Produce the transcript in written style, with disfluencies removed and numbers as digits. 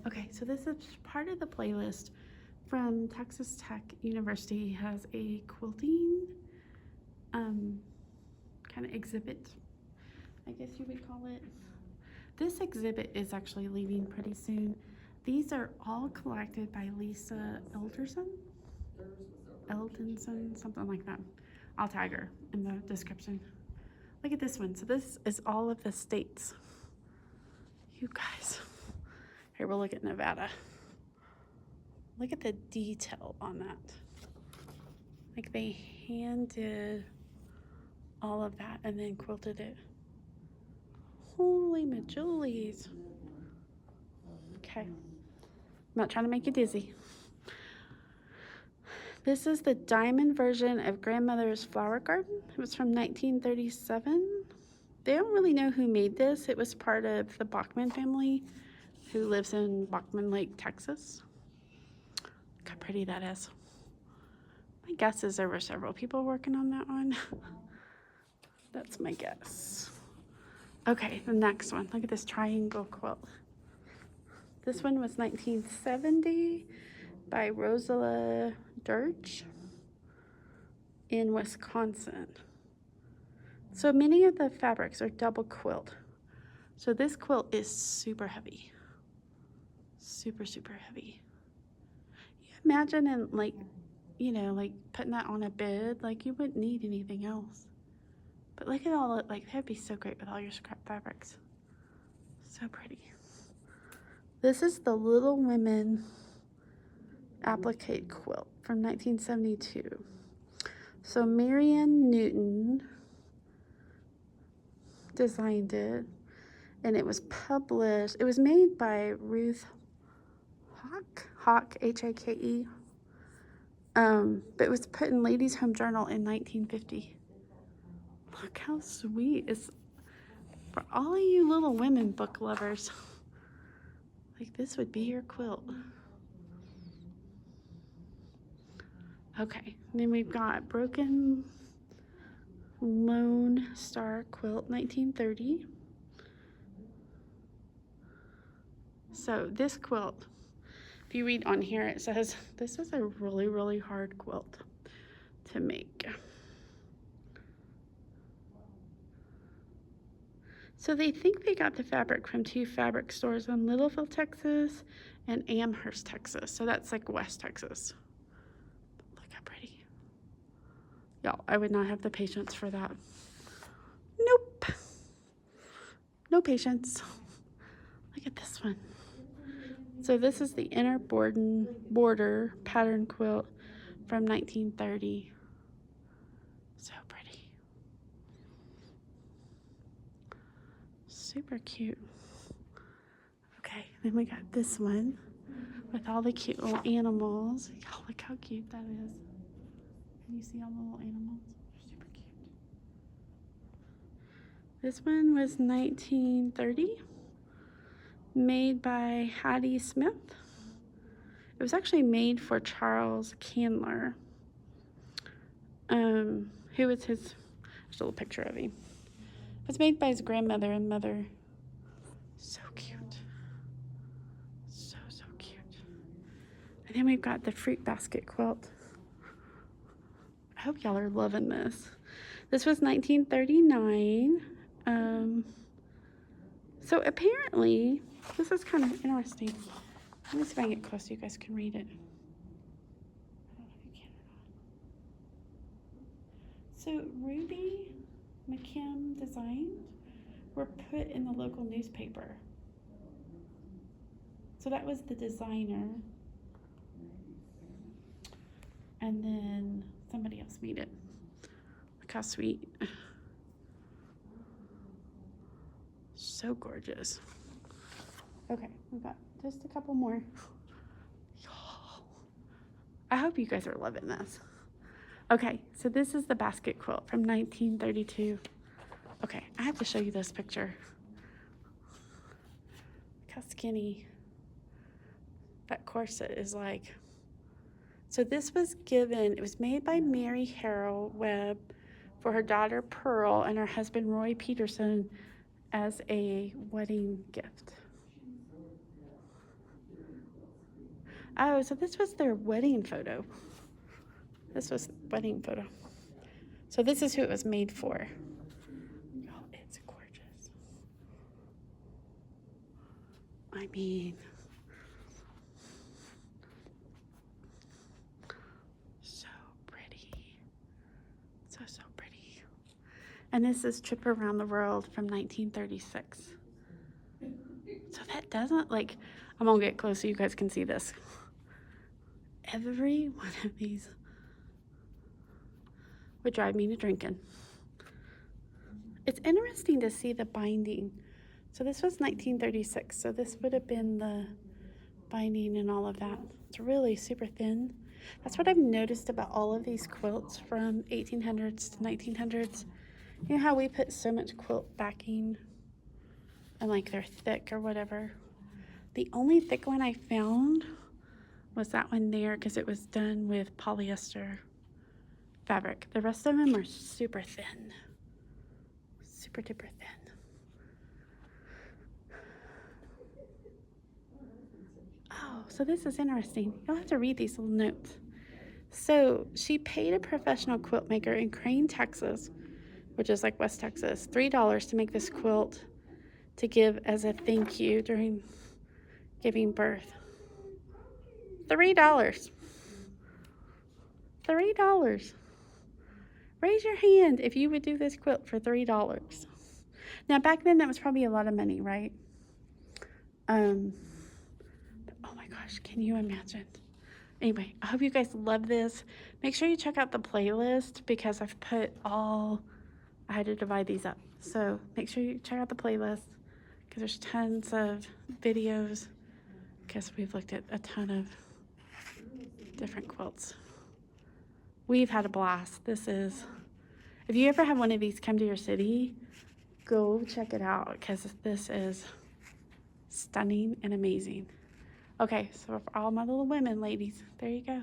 Okay, so this is part of the playlist from Texas Tech University. Has a quilting kind of exhibit, I guess you would call it. This exhibit is actually leaving pretty soon. These are all collected by Lisa Eldenson, something like that. I'll tag her in the description. Look at this one. So this is all of the states. You guys. Here, we'll look at Nevada. Look at the detail on that. Like they hand did all of that and then quilted it. Holy majolies. Okay. I'm not trying to make you dizzy. This is the diamond version of Grandmother's Flower Garden. It was from 1937. They don't really know who made this. It was part of the Bachman family who lives in Bachman Lake, Texas. Look how pretty that is. My guess is there were several people working on that one. That's my guess. Okay, the next one. Look at this triangle quilt. This one was 1970 by Rosala Dirge in Wisconsin. So many of the fabrics are double quilt. So this quilt is super heavy. Super, super heavy. You imagine in like, you know, like putting that on a bed, like you wouldn't need anything else. But look at all it, like that'd be so great with all your scrap fabrics. So pretty. This is the Little Women Applique Quilt from 1972. So Marion Newton designed it, and it was published. It was made by Ruth Hawke, H-A-K-E. But it was put in Ladies' Home Journal in 1950. Look how sweet. It's for all of you Little Women book lovers. Like this would be your quilt. Okay, and then we've got Broken Lone Star Quilt, 1930. So this quilt, if you read on here, it says this is a really, really hard quilt to make. So they think they got the fabric from two fabric stores in Littleville, Texas and Amherst, Texas. So that's like West Texas. Look how pretty. Y'all, I would not have the patience for that. Nope. No patience. Look at this one. So this is the inner border pattern quilt from 1930. So pretty. Super cute. Okay, then we got this one with all the cute little animals. Y'all, look how cute that is. Can you see all the little animals? They're super cute. This one was 1930, made by Hattie Smith. It was actually made for Charles Candler, who was his, there's a little picture of him. It was made by his grandmother and mother. So cute. So, so cute. And then we've got the fruit basket quilt. I hope y'all are loving this. This was 1939. So apparently, this is kind of interesting. Let me see if I can get close so you guys can read it. I don't know if you can or not. So Ruby McKim designs were put in the local newspaper. So that was the designer. And then somebody else made it. Look how sweet. So gorgeous. Okay, we've got just a couple more. I hope you guys are loving this. Okay, so this is the basket quilt from 1932. Okay, I have to show you this picture. Look how skinny that corset is like. So this was given, it was made by Mary Harrell Webb for her daughter Pearl and her husband Roy Peterson as a wedding gift. Oh, so this was their wedding photo. This was wedding photo. So this is who it was made for. Oh, it's gorgeous. I mean, so pretty. So, so pretty. And this is Trip Around the World from 1936. So that doesn't, like, I'm gonna get close so you guys can see this. Every one of these would drive me to drinking. It's interesting to see the binding. So this was 1936, so this would have been the binding and all of that. It's really super thin. That's what I've noticed about all of these quilts from 1800s to 1900s. You know how we put so much quilt backing and like they're thick or whatever? The only thick one I found was that one there because it was done with polyester fabric. The rest of them are super thin. Super duper thin. Oh, so this is interesting. You'll have to read these little notes. So she paid a professional quilt maker in Crane, Texas, which is like West Texas, $3 to make this quilt to give as a thank you during giving birth. $3. $3. Raise your hand if you would do this quilt for $3. Now back then that was probably a lot of money, right? Oh my gosh, can you imagine? Anyway, I hope you guys love this. Make sure you check out the playlist because I've put all, I had to divide these up. So make sure you check out the playlist because there's tons of videos because we've looked at a ton of different quilts. We've had a blast. This is, if you ever have one of these come to your city, go check it out because this is stunning and amazing. Okay, so for all my little women ladies, there you go.